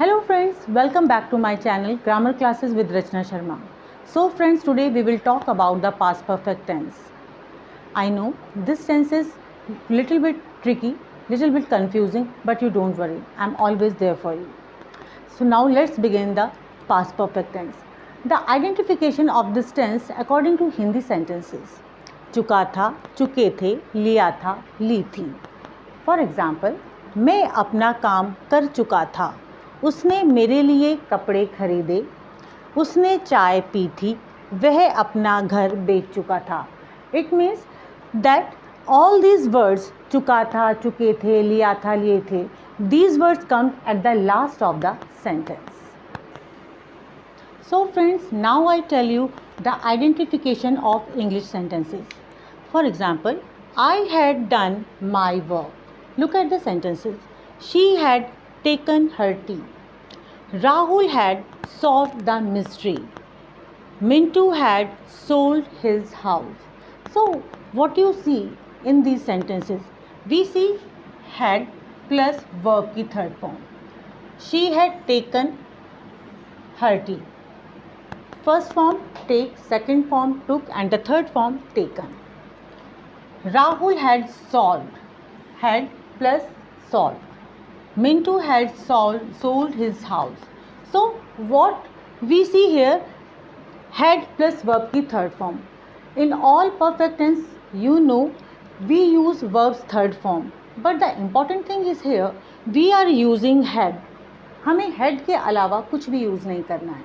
Hello friends, welcome back to my channel Grammar Classes with Rachna Sharma. So friends, today we will talk about the past perfect tense. I know this tense is little bit tricky, little bit confusing, but you don't worry, I'm always there for you. So now let's begin the past perfect tense. The identification of this tense according to Hindi sentences. चुका था, चुके थे, लिया था, ली थी. For example, मैं अपना काम कर चुका था. उसने मेरे लिए कपड़े खरीदे. उसने चाय पी थी. वह अपना घर बेच चुका था. It means that all these words चुका था, चुके थे, लिया था, लिए थे, these words come at the last of the sentence. So friends, now I tell you the identification of English sentences. For example, I had done my work. Look at the sentences. She had taken her tea. Rahul had solved the mystery. Mintu had sold his house. So what you see in these sentences? We see had plus verb की third form. She had taken her tea. First form take, second form took, and the third form taken. Rahul had solved. Had plus solved. Mintu had sold his house. So what we see here, had plus verb की third form. In all perfect tense, you know, we use verbs third form. But the important thing is here, we are using had. हमें had के अलावा कुछ भी use नहीं करना है.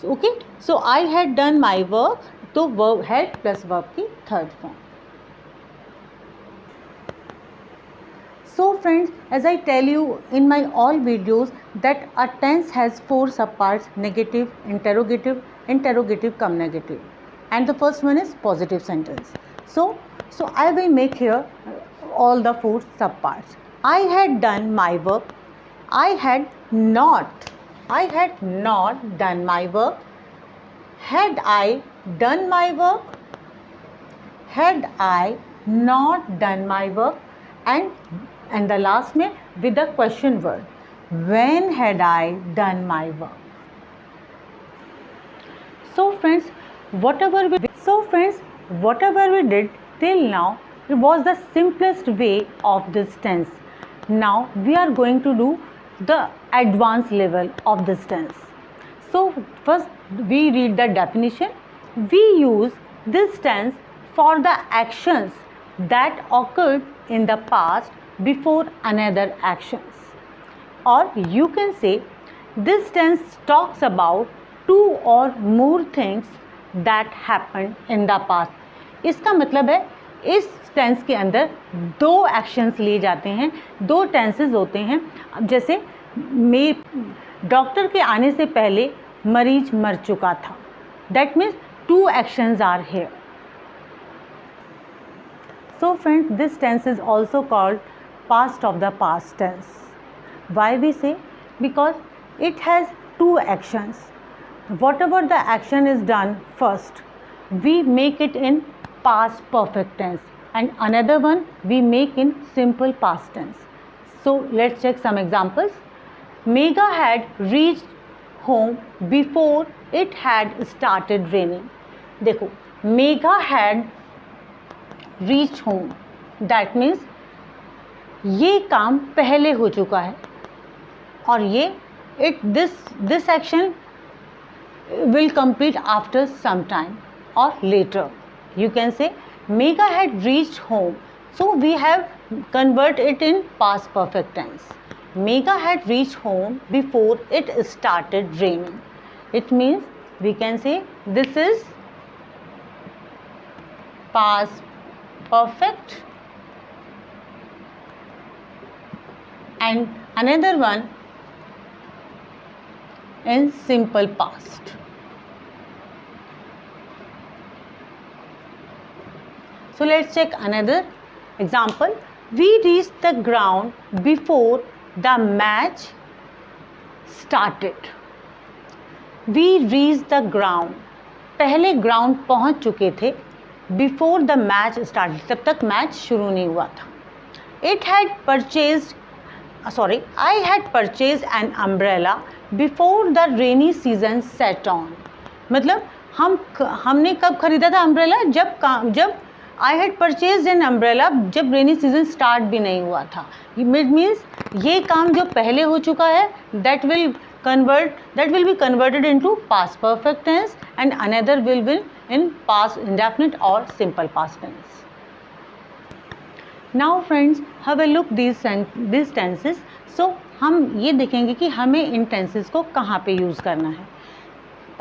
Okay, so I had done my work, तो verb had plus verb की third form. So friends, as I tell you in my all videos that a tense has 4 subparts: negative, interrogative cum negative, and the first one is positive sentence. So I will make here all the 4 subparts. I had done my work. I had not done my work. Had I done my work? Had I not done my work? And the last में with the question word. When had I done my work? So friends, whatever we did till now, it was the simplest way of this tense. Now we are going to do the advanced level of this tense. So first we read the definition. We use this tense for the actions that occurred in the past before another actions, or you can say this tense talks about 2 or more things that happened in the past. इसका मतलब है इस tense के अंदर 2 actions लिए जाते हैं, 2 tenses होते हैं. जैसे डॉक्टर के आने से पहले मरीज मर चुका था. That means 2 actions are here. So friends, this tense is also called past of the past tense. Why we say? Because it has 2 actions. Whatever the action is done first, we make it in past perfect tense, and another one we make in simple past tense. So let's check some examples. Megha had reached home before it had started raining. देखो, Megha had reached home. That means ये काम पहले हो चुका है, और ये this action will complete after some time or later. You can say Megha had reached home. So we have convert it in past perfect tense. Megha had reached home before it started raining. It means we can say this is past perfect, and another one in simple past. So let's check another example. We reached the ground before the match started. We reached the ground. पहले ground पहुंच चुके थे. Before the match started, तब तक match शुरू नहीं हुआ था. It had purchased sorry, I had purchased an umbrella before the rainy season set on. मतलब हमने कब खरीदा था अम्ब्रेला? जब I had purchased an umbrella जब रेनी सीजन स्टार्ट भी नहीं हुआ था. इट मीन्स ये काम जो पहले हो चुका है that will be converted into past perfect tense and another will be in past indefinite or simple past tense. Now friends, have a look these tenses. So हम ये देखेंगे कि हमें इन tenses को कहाँ पे यूज़ करना है.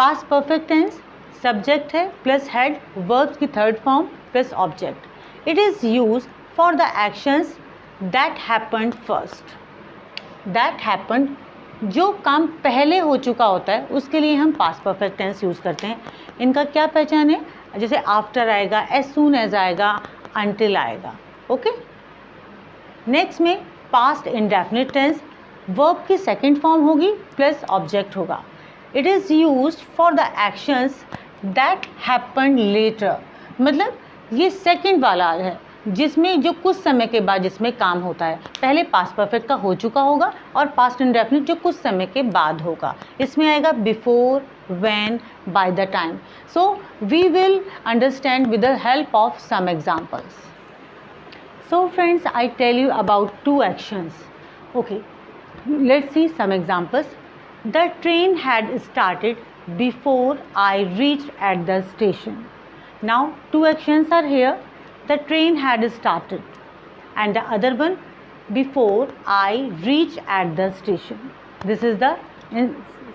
Past perfect tense सब्जेक्ट है प्लस हेड, वर्ब्स की third form plus object. It is use for the actions that happened first. That happened, जो काम पहले हो चुका होता है उसके लिए हम पास्ट परफेक्ट टेंस यूज़ करते हैं. इनका क्या पहचान है? जैसे आफ्टर आएगा, एज सून एज आएगा, अनटिल आएगा. ओके. नेक्स्ट में पास्ट इंडेफिनिट टेंस, वर्ब की सेकेंड फॉर्म होगी प्लस ऑब्जेक्ट होगा. It is use for the actions that happen later. मतलब ये सेकंड वाला है जिसमें जो कुछ समय के बाद जिसमें काम होता है. पहले पास्ट परफेक्ट का हो चुका होगा और पास्ट इंडेफिनिट जो कुछ समय के बाद होगा. इसमें आएगा before, when, by the time. So we will understand with the help of some examples. So friends, I tell you about two actions. Okay, let's see some examples. The train had started before I reached at the station. Now two actions are here. The train had started and the other one before I reached at the station. This is the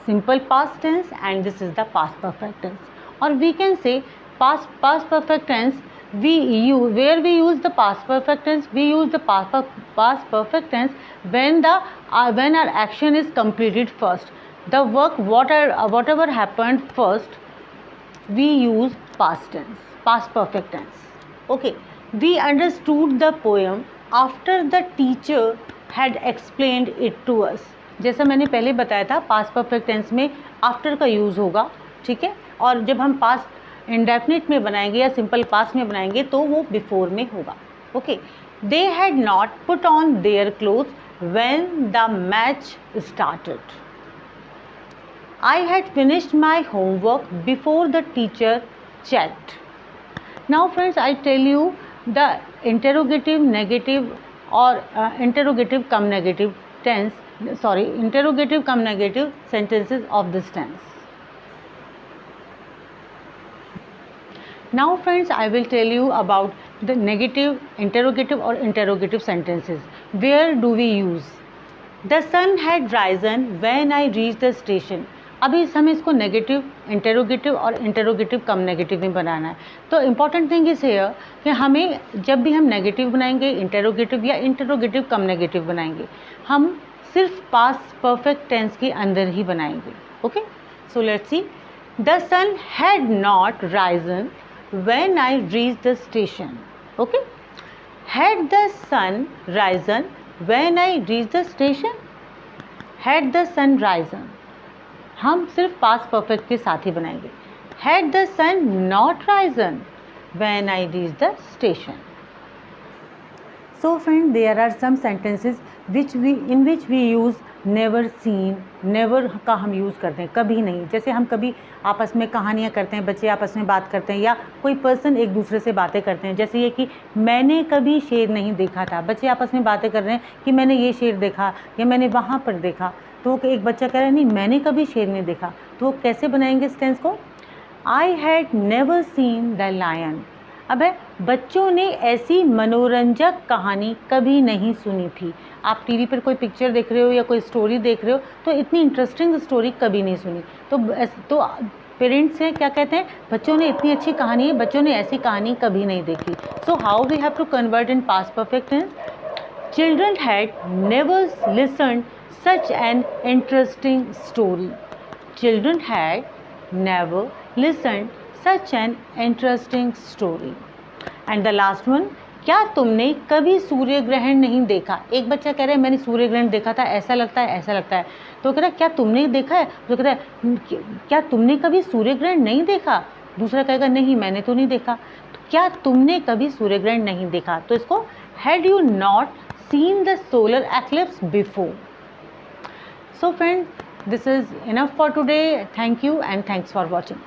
simple past tense and this is the past perfect tense. Or we can say past perfect tense, where we use the past perfect tense, we use the past perfect tense when our action is completed first. The work, whatever happened first, we use past tense, past perfect tense. Okay, we understood the poem after the teacher had explained it to us. जैसा मैंने पहले बताया था, past perfect tense में after का use होगा. ठीक है. और जब हम past indefinite में बनाएंगे या simple past में बनाएंगे तो वो before में होगा. Okay, they had not put on their clothes when the match started. I had finished my homework before the teacher checked. Now friends, I tell you the interrogative, negative or interrogative cum negative tense, interrogative cum negative sentences of this tense. Now friends, I will tell you about the negative, interrogative or interrogative sentences. Where do we use? The sun had risen when I reached the station. अभी हमें इसको negative, interrogative और interrogative कम negative में बनाना है. तो important thing is here कि हमें जब भी हम नेगेटिव बनाएंगे, इंटेरोगेटिव या इंटेरोगेटिव कम नेगेटिव बनाएंगे, हम सिर्फ पास्ट परफेक्ट टेंस के अंदर ही बनाएंगे. Okay, so let's see. The sun had not risen when I reached the station. Okay, had the sun risen when I reached the station. Had the sun risen हम सिर्फ past perfect के साथ ही बनाएंगे. Had the sun not risen when I reach the station. So friend, there are some sentences in which we use never seen. Never का हम use करते हैं, कभी नहीं. जैसे हम कभी आपस में कहानियाँ करते हैं, बच्चे आपस में बात करते हैं या कोई पर्सन एक दूसरे से बातें करते हैं. जैसे ये कि मैंने कभी शेर नहीं देखा था. बच्चे आपस में बातें कर रहे हैं कि मैंने ये शेर देखा या मैंने वहाँ पर देखा. तो एक बच्चा कह रहा है नहीं मैंने कभी शेर नहीं देखा. तो वो कैसे बनाएंगे इस टेंस को? I had never seen the lion. अब है, बच्चों ने ऐसी मनोरंजक कहानी कभी नहीं सुनी थी. आप टीवी पर कोई पिक्चर देख रहे हो या कोई स्टोरी देख रहे हो तो इतनी इंटरेस्टिंग स्टोरी कभी नहीं सुनी. तो पेरेंट्स हैं क्या कहते हैं, बच्चों ने इतनी अच्छी कहानी है, बच्चों ने ऐसी कहानी कभी नहीं देखी. So how we have to convert in past perfect tense? Children had never listened such an interesting story. Children had never listened such an interesting story. And the last one, क्या तुमने कभी सूर्य ग्रहण नहीं देखा? एक बच्चा कह रहा है मैंने सूर्य ग्रहण देखा था, ऐसा लगता है, ऐसा लगता है. तो कह रहा है क्या तुमने देखा है? तो कह रहा है क्या तुमने कभी सूर्य ग्रहण नहीं देखा? दूसरा कहेगा नहीं मैंने तो नहीं देखा. तो क्या तुमने कभी सूर्य ग्रहण नहीं देखा? तो इसको had you not seen the solar eclipse before. So friends, this is enough for today. Thank you and thanks for watching.